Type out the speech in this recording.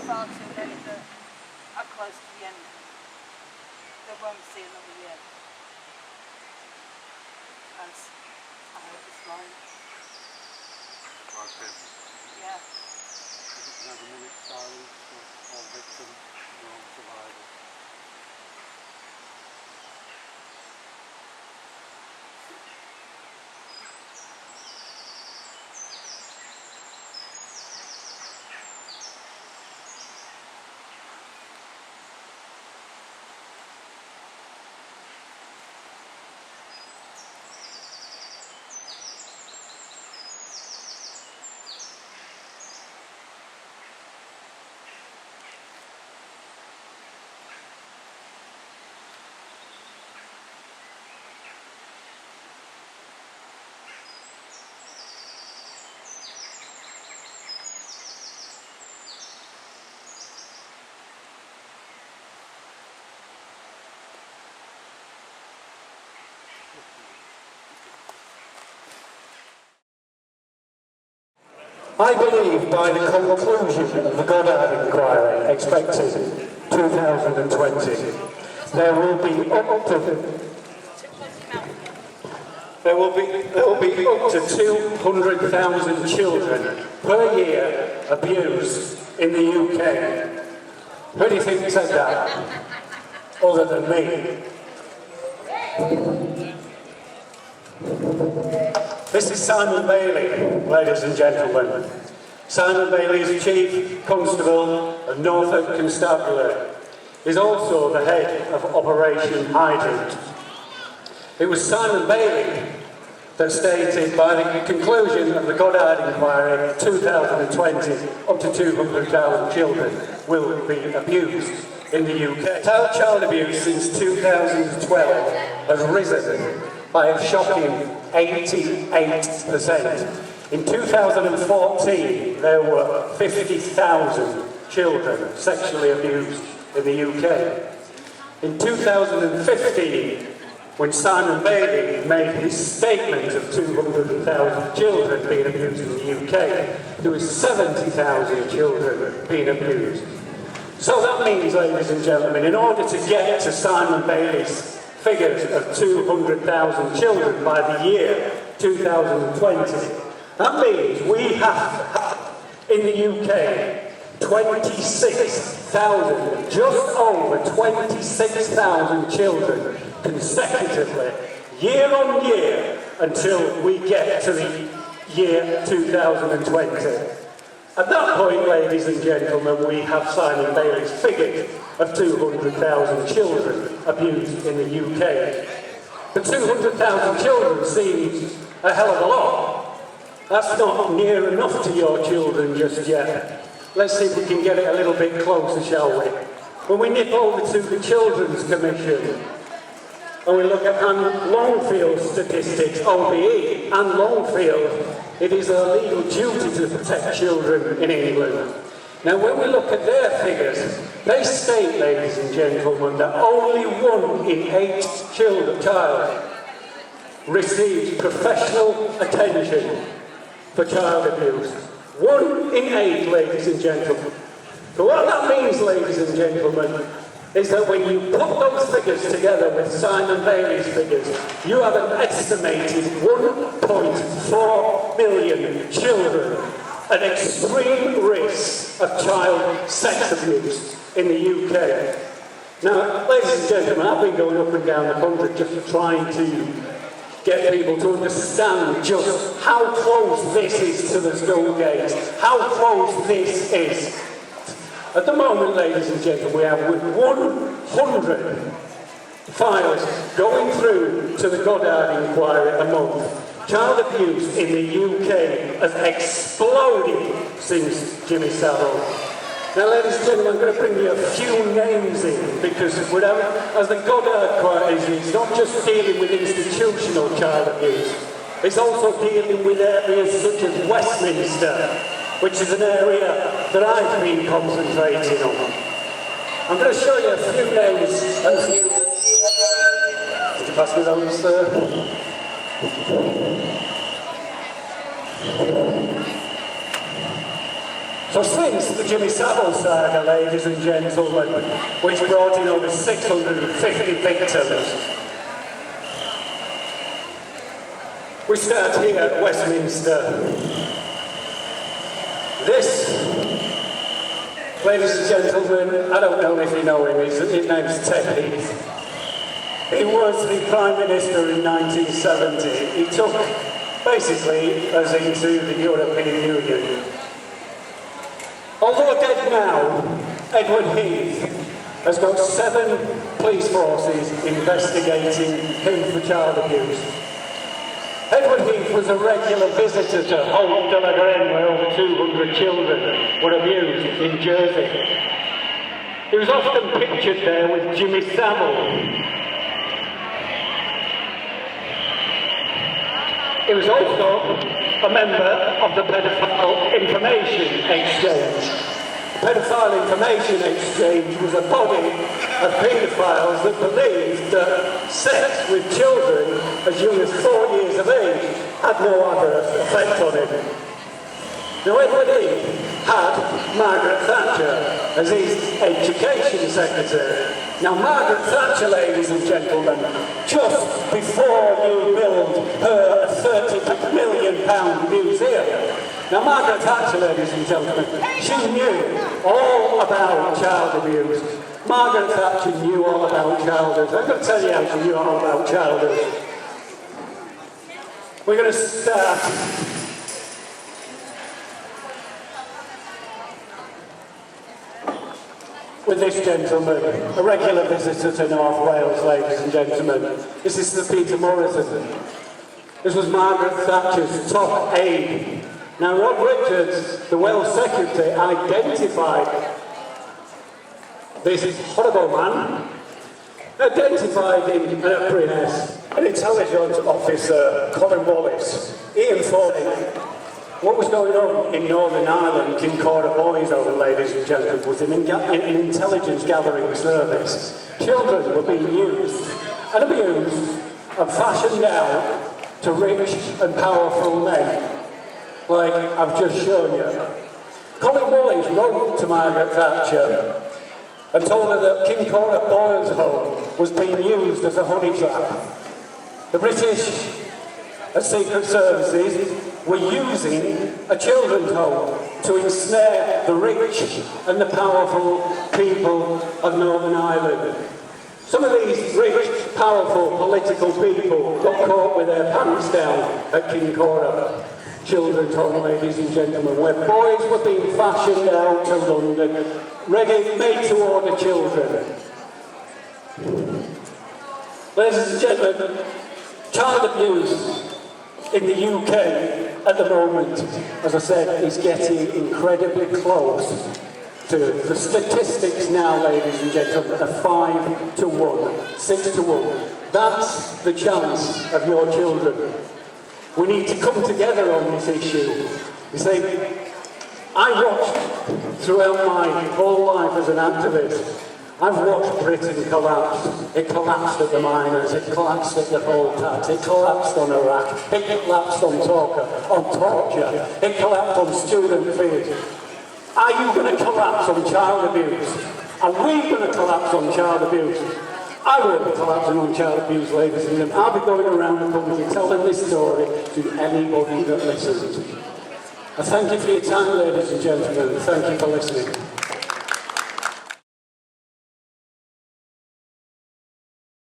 far too many that are close to the end that won't see another year. As I heard this line. Yeah. Another minute silence for all victims and all survivors. I believe by the conclusion of the Goddard inquiry, expected 2020, there will be up to 200,000 children per year abused in the UK. Who do you think said that? Other than me. This is Simon Bailey, ladies and gentlemen. Simon Bailey is Chief Constable of Norfolk Constabulary. He's also the head of Operation Hydrant. It was Simon Bailey that stated by the conclusion of the Goddard inquiry 2020 up to 200,000 children will be abused in the UK. Child abuse since 2012 has risen by a shocking 88%. In 2014, there were 50,000 children sexually abused in the UK. In 2015, when Simon Bailey made his statement of 200,000 children being abused in the UK, there was 70,000 children being abused. So that means, ladies and gentlemen, in order to get to Simon Bailey's figures of 200,000 children by the year 2020, that means we have in the UK 26,000, just over 26,000 children consecutively, year on year, until we get to the year 2020. At that point, ladies and gentlemen, we have Simon Bailey's figure of 200,000 children abused in the UK. But 200,000 children seems a hell of a lot. That's not near enough to your children just yet. Let's see if we can get it a little bit closer, shall we? When we nip over to the Children's Commission, and we look at Anne Longfield's statistics, OBE, Anne Longfield, it is our legal duty to protect children in England. Now, when we look at their figures, they state, ladies and gentlemen, that only 1 in 8 child receives professional attention for child abuse. 1 in 8, ladies and gentlemen. So what that means, ladies and gentlemen, is that when you put those figures together with Simon Bailey's figures, you have an estimated 1.4 million children at extreme risk of child sex abuse in the UK. Now, ladies and gentlemen, I've been going up and down the country just trying to get people to understand just how close this is to the school gates, how close this is. At the moment, ladies and gentlemen, we have 100 files going through to the Goddard inquiry a month. Child abuse in the UK has exploded since Jimmy Savile. Now, ladies and gentlemen, I'm going to bring you a few names in, because as the Goddard inquiry is not just dealing with institutional child abuse, it's also dealing with areas such as Westminster, which is an area that I've been concentrating on. I'm going to show you a few names and a few... Did you pass me those, sir? So since the Jimmy Savile saga, ladies and gentlemen, which brought in over 650 victims, we start here at Westminster. This, ladies and gentlemen, I don't know if you know him, his name's Ted Heath. He was the Prime Minister in 1970. He took, basically, us into the European Union. Although dead now, Edward Heath has got 7 police forces investigating him for child abuse. Edward Heath was a regular visitor to Holt de la Grenne, where over 200 children were abused in Jersey. He was often pictured there with Jimmy Savile. He was also a member of the Paedophile Information Exchange. The Paedophile Information Exchange was a body of paedophiles that believed that sex with children as young as 4 years of age had no adverse effect on him. Now, Edward Heath had Margaret Thatcher as his education secretary. Now, Margaret Thatcher, ladies and gentlemen, just before you build her £30 million museum, now, Margaret Thatcher, ladies and gentlemen, she knew all about child abuse. Margaret Thatcher knew all about child abuse. I'm going to tell you how she knew all about child abuse. We're going to start with this gentleman, a regular visitor to North Wales, ladies and gentlemen. This is Sir Peter Morrison. This was Margaret Thatcher's top aide. Now, Rob Richards, the Welsh Secretary, identified this horrible man, identified him at Prines. An intelligence officer, Colin Wallace, he informed him what was going on in Northern Ireland, Kincora Boys Home, ladies and gentlemen, was an intelligence gathering service. Children were being used and abused and fashioned out to rich and powerful men, like I've just shown you. Colin Wallace wrote to Margaret Thatcher and told her that Kincora Boys Home was being used as a honey trap. The British Secret Services were using a children's home to ensnare the rich and the powerful people of Northern Ireland. Some of these rich, powerful political people got caught with their pants down at Kincora Children's Home, ladies and gentlemen, where boys were being fashioned out to London, made-to-order children. Ladies and gentlemen, child abuse in the UK at the moment, as I said, is getting incredibly close to the statistics now, ladies and gentlemen, are 5 to 1, 6 to 1. That's the chance of your children. We need to come together on this issue. You see, I watched throughout my whole life as an activist, I've watched Britain collapse. It collapsed at the miners, it collapsed at the poll tax, it collapsed on Iraq, it collapsed on torture, it collapsed on student fees. Are you going to collapse on child abuse? Are we going to collapse on child abuse? I will be collapsing on child abuse, ladies and gentlemen. I'll be going around the country telling this story to anybody that listens. I thank you for your time, ladies and gentlemen. Thank you for listening.